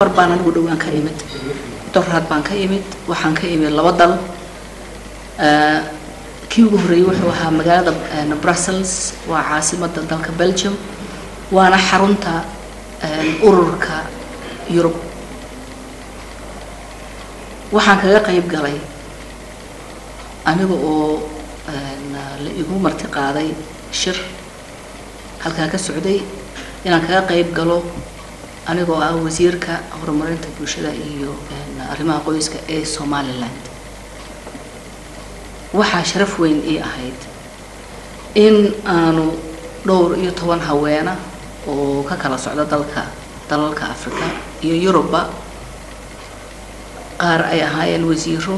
baan ugu dhawaan ka imid dooraad baan ka imid waxaan ka imid laba dal kii ugu horeeyay wuxuu ahaa magaalada Brussels waa caasimadda dalka Belgium waana xarunta ururka Europe waxaan kaga qayb galay aniga oo la igu marti qaaday shir halka ka socday inaan kaga qayb galo anigoo ah wasiirka horumarinta bulshada iyo arrimaha qoyska ee Somaliland waxa sharaf weyn ii ahayd in aanu dhowr iyo 10 haweena oo ka kala socda dalalka Afrika iyo Yuruba qaar ay ahaayeen wasiiro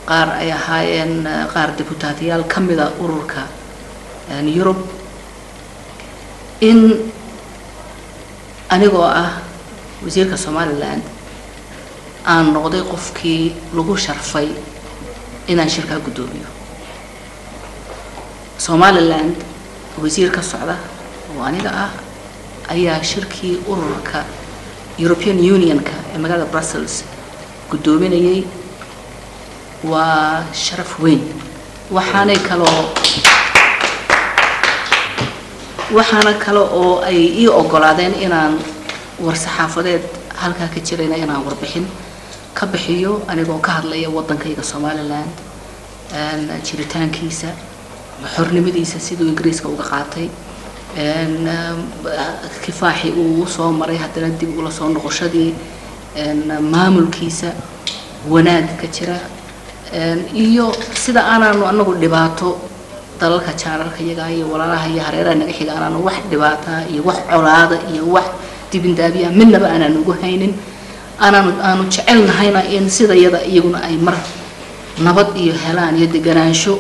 qaar ay ahaayeen qaar deputaatiyaal kamida ururka Europe in anigoo ah wasiirka Somaliland aan noqday qofkii lagu sharfay inaan shirka gudoomiyo Somaliland wasiirka socda oo aniga ah ayaa shirkii ururka European Union-ka ee magaalada Brussels gudoominayay waa sharaf weyn waxaana kale oo ay ii ogolaadeen inaan war-saxaafadeed halka ka jirayna inaan warbixin ka bixiyo anigoo ka hadlaya wadankayga Somaliland jiritaankiisa xornimadiisa sidoo Ingiriiska uga qaatay kifaaxi uu soo maray haddana dib ula soo noqoshadii maamulkiisa wanaag ka jira iyo sida aanaanu anagu dhibaato dalalka jaararka iyaga iyo walaalaha iyo hareeraha naga xiga aanu wax dhibaata iyo wax colaada iyo wax dibindaabiya midnaba aanu ugu haynin aanu jecelnahayna in sida iyada iyaguna ay mar nabad iyo helaan iyo deganaansho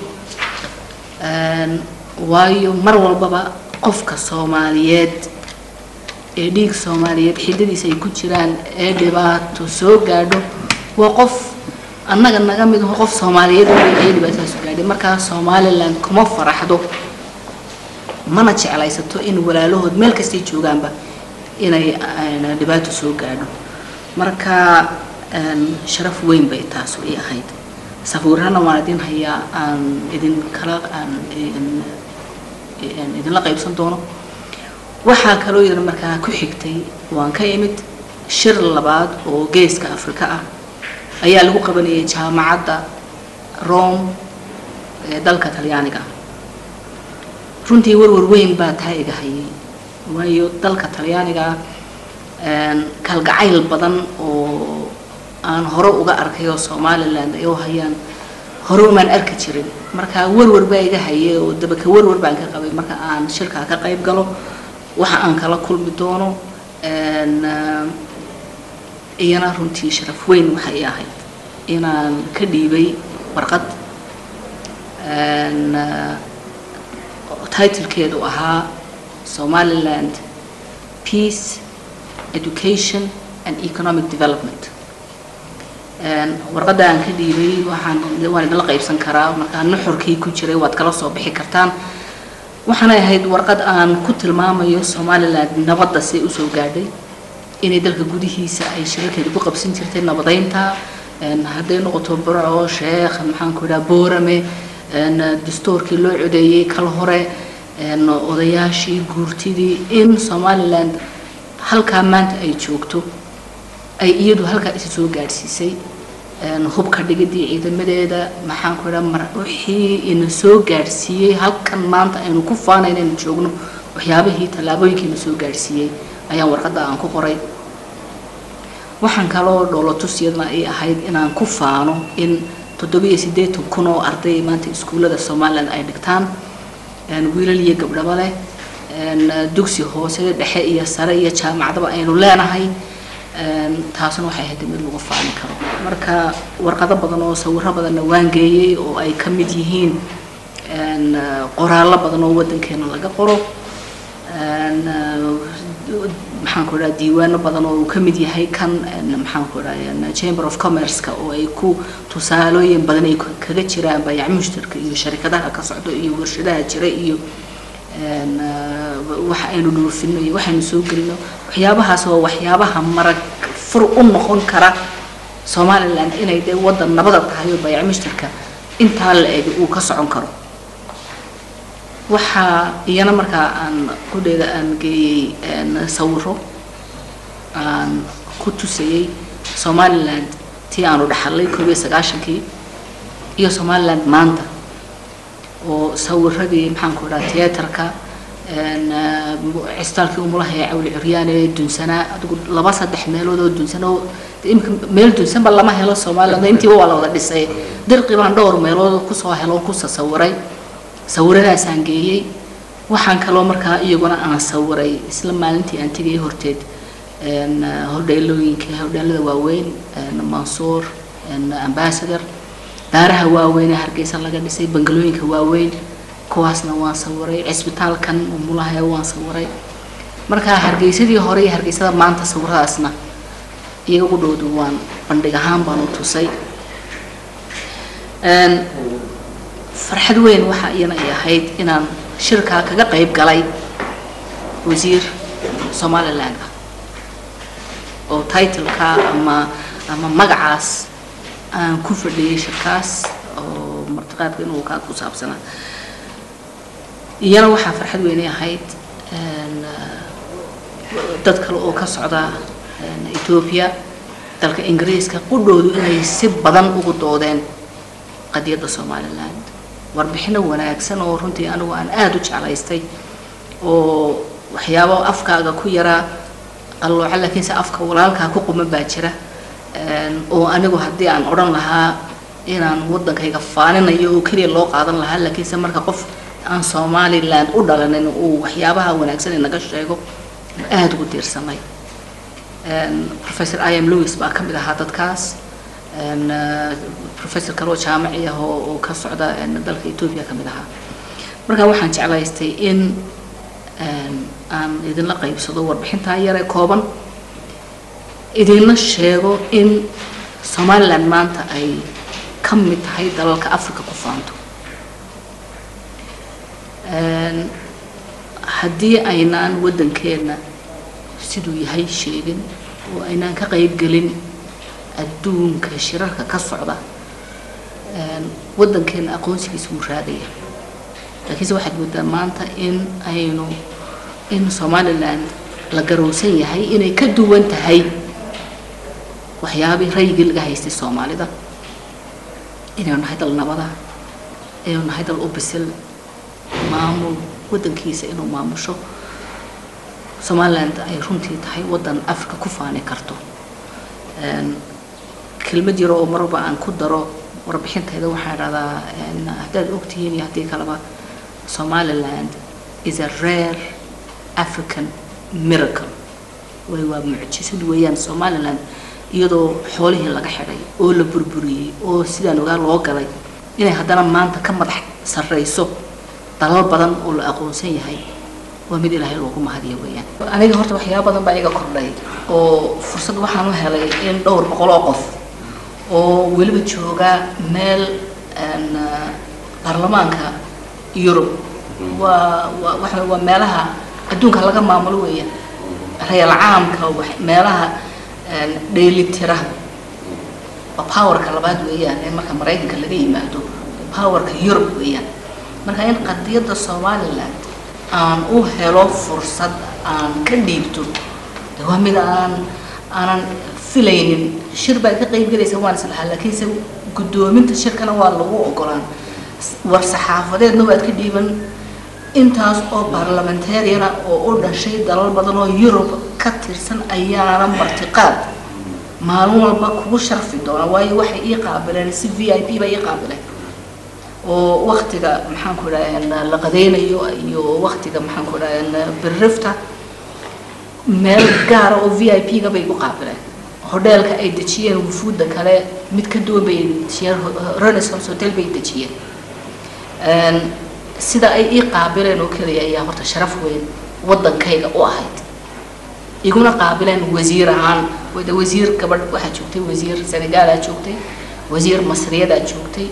waayo mar walbaba qofka Soomaaliyeed ee dhiig Soomaaliyeed xiddidiisa ay ku jiraan ee dhibaato soo gaadho waa qof annaga naga mid ah qof Soomaaliyeed oo ay dhibaato soo gaadhay marka Somaliland kuma faraxdo mana jeclaysato in walaalahood meel kasta joogaanba inay dhibaato soo gaadho marka sharaf weyn bay taas u yahay safuurana waan idin hayaa aan idin kala idin la qaybsan doono waxa kale oo yar marka ku xigtay waan ka imid shir labaad oo geeska Afrika ah ayaa lagu qabanayay jaamacadda Rome ee dalka Talyaaniga runtii warwar weyn baa taayiga hayay waayo dalka Talyaaniga kalgacayl badan oo aan hore uga arkay oo Somaliland ay hayaan hore uma arki jirin marka warwar baa iga hayay oo dabka warwar baan ka qabay marka aan shirka ka qayb galo waxa aan kala kulmi doono iyana runtii sharaf weyn waxa ay ahayd inaan ka dhiibay warqad title-keedu ahaa Somaliland Peace, Education and Economic Development warqadaan ka dhiibay waan idin la qaybsan karaa marka nuxurkii ku jiray waad kala soo bixi kartaan waxaan ahayd warqad aan ku tilmaamayo Somaliland nabadda si u soo gaadhay inay dalka gudihiisa ay shirarkeedu ku qabsan jirtay nabadeynta hadday noqoto Burco Sheekh maxaan ku raa Boorame dastuurkii loo codeeyay kala hore odayaashii guurtidii in Somaliland halka maanta ay joogto ay iyadu halka is soo gaarsiisay hubka dhigidii ciidamadeeda maxaan ku raa wixii in soo gaarsiiyay halkan maanta aynu ku faanayno in joogno waxyaabihii talaabooyinkii soo gaarsiiyay ayaan warqada aan ku qoray waxaan kaloo dhoolatusiyadna ay ahayd inaan ku faano in 780,000 oo arday maanta iskuulada Somaliland ay dhigtaan wiilal iyo gabdhaba leh dugsi hoose dhexe iyo sare iyo jaamacadba aynu leenahay taasna waxay ahayd mid lagu faani karo marka warqado badan oo sawirro badan waan geeyay oo ay ka mid yihiin qoraallo badan oo wadankeena laga qoro maxaan ku raa diiwaano badan oo ka mid yahay kan maxaan ku raa Chamber of Commerce-ka oo ay ku tusaalooyin badan ay kaga jiraan bayac mushtarka iyo sharikadaha ka socdo iyo warshadaha jira iyo waxa aynu dhoofinay waxaynu soo galno waxyaabahaas oo waxyaabaha marag fur u noqon kara Somaliland inay de wadan nabad tahay oo bay'ad mushtarka inta la eeg uu ka socon karo waxa iyana marka aan qudheeda aan geeyay sawiro aan ku tusayay Somaliland tii aanu dhaxalay 1990kii iyo Somaliland maanta oo sawiradii maxaan ku dhahay theaterka istalkii umulahay awli curyaane dunsana adigu laba saddex meelood oo dunsana meel dunsan bal lama helo Somaliland intii waa la wada dhisay dirqi baan dhowr meelood ku soo helo ku sawiray sawiradaas aan geeyay waxaan kaloo markaa iyaguna aan sawiray isla maalintii aan tagay horteed hodheelada waaweyn Mansour ambassador daaraha waaweyn Hargeysa laga dhisay bangalooyinka waaweyn kuwaasna waan sawiray isbitaalkan umulahay waan sawiray marka Hargeysadii hore iyo Hargeysada maanta sawiradaasna iyaga ku dhowdu waan bandhig ahaan baan u tusay farxad weyn waxa iyana ay ahayd inaan shirka kaga qayb galay wasiir Somaliland oo title-ka ama magacaas aan ku fadhiyay shirkaas oo martiqaadka inuu ka ku saabsanaa iyana waxa farxad weyn ay ahayd dad kale oo ka socda Ethiopia dalka Ingiriiska qudhoodu inay si badan ugu doodeen qadiyadda Somaliland warbixino wanaagsan oo runtii anigu aan aad u jeclaystay oo waxyaabo afkaaga ku yara qalooca laakiin afka walaalka ku quma baa jira oo anigu hadii aan oran lahaa inaan wadankayga faaninayo oo kaliya loo qaadan lahaa laakiin marka qof aan Somaliland u dhalanin oo waxyaabaha wanaagsan inaga sheego aad ugu tiirsanay Professor I.M. Lewis baa kamid ahaa dadkaas Professor Karo jaamaci ah oo ka socda dalka Ethiopia kamid ahaa marka waxaan jeclaystay in aan idin la qaybsado warbixinta yar ee kooban idin la sheego in Somaliland maanta ay kamid tahay dalalka Afrika ku faanto haddii aynaan wadankeena siduu yahay sheegin oo aynaan ka qayb galin adduunka shirarka ka socda wadankeena aqoonsigiisa uu raadaya laakiin waxaad moodaa maanta in Somaliland la garowsan yahay inay ka duwan tahay waxyaabaha rayga laga haystay Soomaalida inay nahay dal nabada inay nahay dal u bisil maamul wadankiisa inuu maamusho Somaliland ay runtii tahay wadan Afrika ku faani karto kelmad yar oo marba aan ku daro warbixinteeda waxaan radaa haddaad ogtihiin hadii kalaba Somaliland is a rare African miracle waa mucjisad weeyaan Somaliland iyadoo xoolihii laga xiray oo la burburiyay oo sidaan ogaa loo galay inay haddana maanta ka madax sarreyso dalal badan oo la aqoonsan yahay waa mid Ilaahay loogu mahadiyo weeyaan aniga horta waxyaabo badan baa iga kordhay oo fursad waxaan u helay in dhowr boqol oo qof oo waliba jooga meel baarlamaanka Europe waa meelaha adduunka laga maamulo weeyaan rayal caamka meelaha dheelitira powerka labaad weeyaan marka Mareykanka laga yimaado powerka Europe weeyaan marka in qadiyadda Somaliland aan u helo fursad aan ka dhiibto waa mid aanan filaynin shir baa ka qayb galaysa waan islahaa laakiin gudoominta shirkana waa lagu ogolaan war saxaafadeedna waad ka dhiiban intaas oo parliamentarian oo u dhashay dalal badan oo Europe ka tirsan ayaana martiqaad maalin walba kugu sharfi doona waayo waxay ii qaabileen si VIP ba ii qaabileen oo waqtiga maxaan ku raadinaa la qadeynayo iyo waqtiga maxaan ku raadinaa birrifta meel gaar oo VIP ga bay u qaabileen hotelka ay dejiyeen wufuudda kale mid ka duwan bay dejiyeen Renaissance Hotel bay dejiyeen sida ay ii qaabileen oo kaliya ayaa horta sharaf weyn wadankayga u ahayd iguna qaabileen wasiir ahaan wasiir gabadh waxa joogtay wasiir Senegal aad joogtay wasiir Masriyada aad joogtay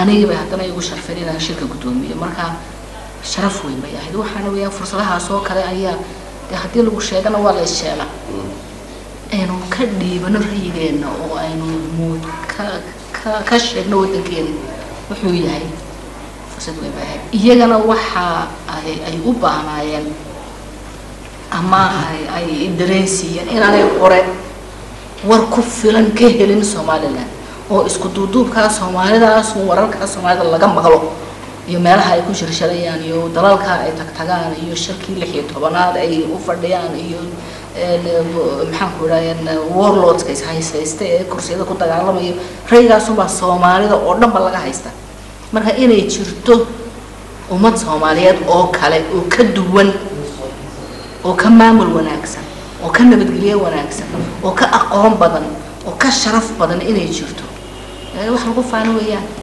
aniga bay haddana igu sharfeen inaan shirka gudoomiyo marka sharaf weyn bay ahayd waxaana weeyaan fursadaha soo kale ayaa hadii lagu sheegana waa la sheelaa كديبنا ريدنا وأنو مو كشفنا ودكين وحوي هاي فسد وباهي يجنا وحى أي أوبانا يعني أما أي دراسي يعني أنا قرأ وركفلن كهلين سوماليلاند oo isku duuduubka Soomaalidaas wararka Soomaalida laga maqlo iyo meelaha ay ku shirshadayaan iyo dalalka ay tagtagaan iyo shirkii 16aad ay u fadhiyaan iyo maxaan ku raayeen warlords ka haysta ee kursiyada ku dagaalamayo raygaas uma Soomaalida oo dhanba laga haysta marka inay jirto ummad Soomaaliyeed oo kale oo ka duwan oo ka maamul wanaagsan oo ka nabadgelyo wanaagsan oo ka aqoon badan oo ka sharaf badan inay jirto wax lagu faano weeyaan